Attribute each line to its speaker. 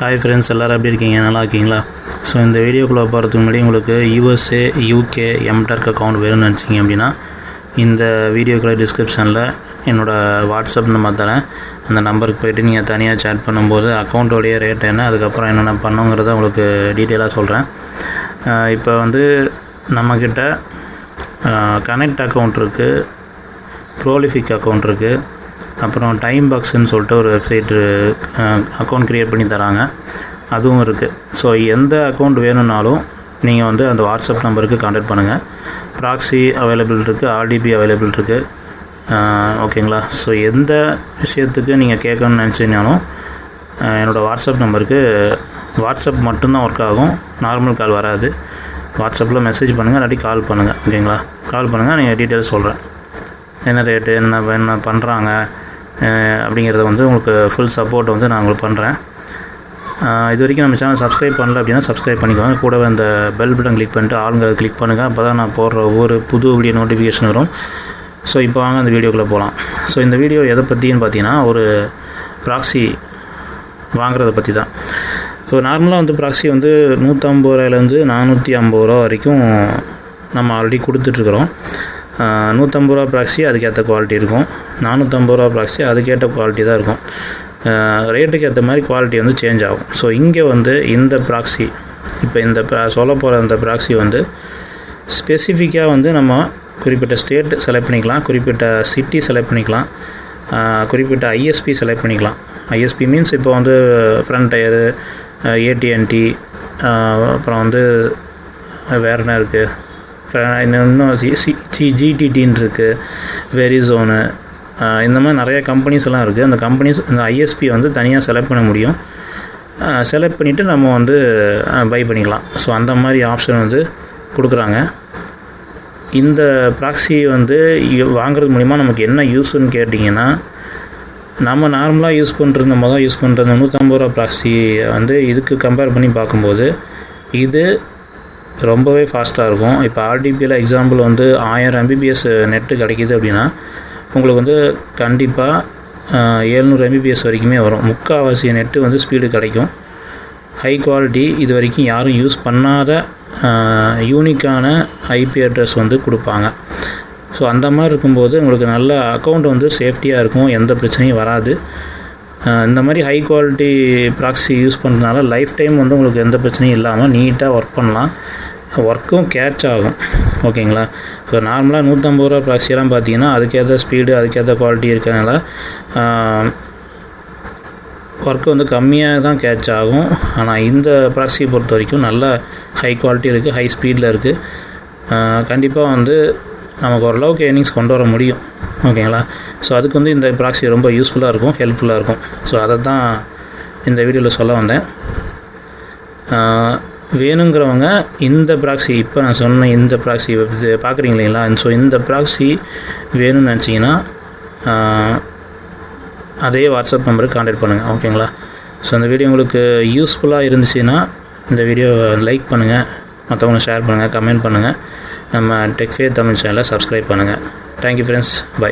Speaker 1: Hi friends, எல்லோரும் எப்படி இருக்கீங்க? நல்லா இருக்கீங்களா? ஸோ இந்த வீடியோக்குள்ளே போகிறதுக்கு முன்னாடி உங்களுக்கு USA, UK, MTurk அக்கௌண்ட் வேணும்னு நினச்சிங்க அப்படின்னா இந்த வீடியோக்குள்ளே டிஸ்கிரிப்ஷனில் என்னோடய வாட்ஸ்அப் நம்பர் தரேன். அந்த நம்பருக்கு போய்ட்டு நீங்கள் தனியாக சேட் பண்ணும்போது அக்கௌண்ட்டோடைய ரேட் என்ன, அதுக்கப்புறம் என்னென்ன பண்ணுங்கிறத உங்களுக்கு டீட்டெயிலாக சொல்கிறேன். இப்போ வந்து நம்மக்கிட்ட கனெக்ட் அக்கௌண்ட் இருக்குது, ப்ரோலிஃபிக் அக்கௌண்ட் இருக்குது, அப்புறம் டைம் பாக்ஸ்ன்னு சொல்லிட்டு ஒரு வெப்சைட்டு அக்கௌண்ட் க்ரியேட் பண்ணி தராங்க, அதுவும் இருக்குது. ஸோ எந்த அக்கௌண்ட் வேணும்னாலும் நீங்கள் வந்து அந்த வாட்ஸ்அப் நம்பருக்கு கான்டாக்ட் பண்ணுங்கள். ப்ராக்ஸி அவைலபிள் இருக்குது, RDP அவைலபிள் இருக்குது. ஓகேங்களா? ஸோ எந்த விஷயத்துக்கு நீங்கள் கேட்கணும்னு நினச்சிங்கனாலும் என்னோடய வாட்ஸ்அப் நம்பருக்கு வாட்ஸ்அப் மட்டும்தான் ஒர்க் ஆகும், நார்மல் கால் வராது. வாட்ஸ்அப்பில் மெசேஜ் பண்ணுங்கள், இல்லாட்டி கால் பண்ணுங்கள். ஓகேங்களா? கால் பண்ணுங்கள், நீங்கள் டீட்டெயில்ஸ் சொல்கிறேன், என்ன ரேட்டு, என்ன பண்ணுறாங்க அப்படிங்கிறத வந்து உங்களுக்கு ஃபுல் சப்போர்ட் வந்து நான் உங்களுக்கு பண்ணுறேன். இது வரைக்கும் நம்ம சேனல் சப்ஸ்கிரைப் பண்ணல அப்படின்னா சப்ஸ்கிரைப் பண்ணிக்கோங்க. கூடவே அந்த பெல் பட்டன் கிளிக் பண்ணிட்டு ஆளுங்க கிளிக் பண்ணுங்கள். அப்போ தான் நான் போடுற ஒவ்வொரு புது வீடியோ நோட்டிஃபிகேஷன் வரும். ஸோ இப்போ வாங்க அந்த வீடியோக்குள்ளே போகலாம். ஸோ இந்த வீடியோ எதை பற்றின்னு பார்த்தீங்கன்னா ஒரு ப்ராக்ஸி வாங்குறத பற்றி தான். ஸோ நார்மலாக வந்து ப்ராக்ஸி வந்து 150 ரூபாயிலேருந்து 450 ரூபா வரைக்கும் நம்ம ஆல்ரெடி கொடுத்துட்ருக்குறோம். 150 ரூபா ப்ராக்ஸி அதுக்கேற்ற குவாலிட்டி இருக்கும், 450 ரூபா ப்ராக்ஸி அதுக்கேற்ற குவாலிட்டி தான் இருக்கும். ரேட்டுக்கு ஏற்ற மாதிரி குவாலிட்டி வந்து சேஞ்ச் ஆகும். ஸோ இங்கே வந்து இந்த ப்ராக்ஸி, இப்போ இந்த சொல்ல போகிற இந்த ப்ராக்ஸி வந்து ஸ்பெசிஃபிக்காக வந்து நம்ம குறிப்பிட்ட ஸ்டேட் செலக்ட் பண்ணிக்கலாம், குறிப்பிட்ட சிட்டி செலக்ட் பண்ணிக்கலாம், குறிப்பிட்ட ISP செலக்ட் பண்ணிக்கலாம். ISP மீன்ஸ் இப்போ வந்து ஃப்ரண்ட் டயரு, AT&T, அப்புறம் வந்து வேறு என்ன இருக்குது, இன்னும் GTTன்னு இருக்குது, வெரிசோனு, இந்த மாதிரி நிறைய கம்பெனிஸ் எல்லாம் இருக்குது. அந்த கம்பெனிஸ் இந்த ISP வந்து தனியாக செலக்ட் பண்ண முடியும். செலக்ட் பண்ணிவிட்டு நம்ம வந்து பை பண்ணிக்கலாம். ஸோ அந்த மாதிரி ஆப்ஷன் வந்து கொடுக்குறாங்க. இந்த ப்ராக்ஸி வந்து வாங்குறது மூலிமா நமக்கு என்ன யூஸ்ன்னு கேட்டிங்கன்னா, நம்ம நார்மலாக யூஸ் பண்ணுறது, நம்ம தான் யூஸ் பண்ணுறது 150 ரூபா ப்ராக்ஸி வந்து இதுக்கு கம்பேர் பண்ணி பார்க்கும்போது இது ரொம்பவே ஃபாஸ்ட்டாக இருக்கும். இப்போ RDPயில் எக்ஸாம்பிள் வந்து 1000 MBPS நெட்டு கிடைக்கிது அப்படின்னா உங்களுக்கு வந்து கண்டிப்பாக 700 MBPS வரைக்குமே வரும். முக்கால்வாசி நெட்டு வந்து ஸ்பீடு கிடைக்கும். ஹை குவாலிட்டி, இது வரைக்கும் யாரும் யூஸ் பண்ணாத யூனிக்கான IP அட்ரஸ் வந்து கொடுப்பாங்க. ஸோ அந்த மாதிரி இருக்கும்போது உங்களுக்கு நல்ல அக்கௌண்ட் வந்து சேஃப்டியாக இருக்கும், எந்த பிரச்சனையும் வராது. இந்த மாதிரி ஹை குவாலிட்டி ப்ராக்ஸி யூஸ் பண்ணுறதுனால லைஃப் டைம் வந்து உங்களுக்கு எந்த பிரச்சனையும் இல்லாமல் நீட்டாக ஒர்க் பண்ணலாம், ஒர்க்கும் கேட்ச் ஆகும். ஓகேங்களா? ஸோ நார்மலாக 150 ரூபா ப்ராக்ஸியெல்லாம் பார்த்தீங்கன்னா அதுக்கேற்ற ஸ்பீடு, அதுக்கேற்ற குவாலிட்டி இருக்கிறதுனால ஒர்க்கு வந்து கம்மியாக தான் கேட்ச் ஆகும். ஆனால் இந்த ப்ராக்ஸியை பொறுத்த வரைக்கும் நல்ல ஹை குவாலிட்டி இருக்குது, ஹை ஸ்பீடில் இருக்குது. கண்டிப்பாக வந்து நமக்கு ஓரளவுக்கு ஏர்னிங்ஸ் கொண்டு வர முடியும். ஓகேங்களா? ஸோ அதுக்கு வந்து இந்த ப்ராக்ஸி ரொம்ப யூஸ்ஃபுல்லாக இருக்கும், ஹெல்ப்ஃபுல்லாக இருக்கும். ஸோ அதை தான் இந்த வீடியோவில் சொல்ல வந்தேன். வேணுங்கிறவங்க இந்த ப்ராக்ஸி, இப்போ நான் சொன்ன இந்த ப்ராக்ஸி பார்க்குறீங்க இல்லைங்களா? ஸோ இந்த ப்ராக்ஸி வேணும்னு நினச்சிங்கன்னா அதே வாட்ஸ்அப் நம்பருக்கு கான்டாக்ட் பண்ணுங்கள். ஓகேங்களா? ஸோ இந்த வீடியோ உங்களுக்கு யூஸ்ஃபுல்லாக இருந்துச்சுன்னா இந்த வீடியோ லைக் பண்ணுங்கள், மற்றவங்க ஷேர் பண்ணுங்கள், கமெண்ட் பண்ணுங்கள். நம்ம டெக்ஃபே தமிழ் சேனலை சப்ஸ்கிரைப் பண்ணுங்கள். Thank you friends, by.